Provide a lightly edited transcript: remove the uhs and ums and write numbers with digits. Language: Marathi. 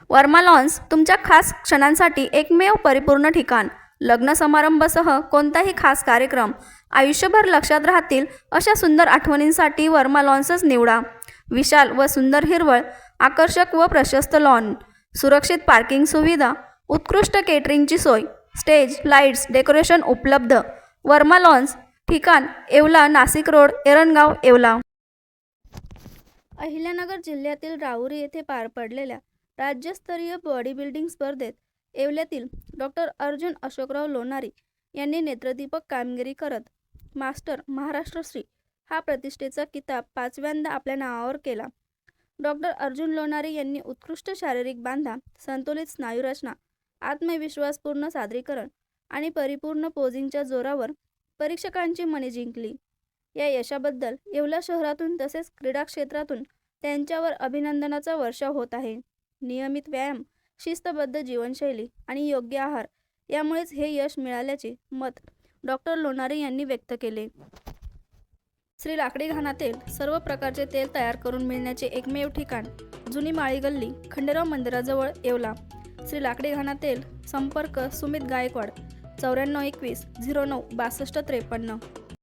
वर्मा लॉन्स तुमच्या खास क्षणांसाठी एकमेव परिपूर्ण ठिकाण. लग्न समारंभासह कोणताही खास कार्यक्रम, आयुष्यभर लक्षात राहतील अशा सुंदर आठवणींसाठी वर्मा लॉन्सच निवडा. विशाल व सुंदर हिरवळ, आकर्षक व प्रशस्त लॉन, सुरक्षित पार्किंग सुविधा, उत्कृष्ट केटरिंगची सोय, स्टेज, लाईट्स, डेकोरेशन उपलब्ध. वर्मा लॉन्स, ठिकाण येवला, नाशिक रोड, एरणगाव, येवला. अहिल्यानगर जिल्ह्यातील राहुरी येथे पार पडलेल्या राज्यस्तरीय बॉडी बिल्डिंग स्पर्धेत येवल्यातील डॉक्टर अर्जुन अशोकराव लोणारी यांनी नेत्रदीपक कामगिरी करत मास्टर महाराष्ट्रश्री हा प्रतिष्ठेचा किताब 5व्यांदा आपल्या नावावर केला. डॉक्टर अर्जुन लोणारी यांनी उत्कृष्ट शारीरिक बांधा, संतुलित स्नायूरचना, आत्मविश्वासपूर्ण सादरीकरण आणि परिपूर्ण पोजिंगच्या जोरावर परीक्षकांची मने जिंकली. या यशाबद्दल येवला शहरातून तसेच क्रीडा क्षेत्रातून त्यांच्यावर अभिनंदनाचा वर्षाव होत आहे. नियमित व्यायाम, शिस्तबद्ध जीवनशैली आणि योग्य आहार यामुळेच हे यश मिळाल्याचे मत डॉक्टर लोणारी यांनी व्यक्त केले. श्री लाकडी घाणातेल सर्व प्रकारचे तेल तयार करून मिळण्याचे एकमेव ठिकाण, जुनी माळी गल्ली, खंडेराव मंदिराजवळ, येवला. श्री लाकडी घाणातेल. संपर्क सुमित गायकवाड 9421 09 6253.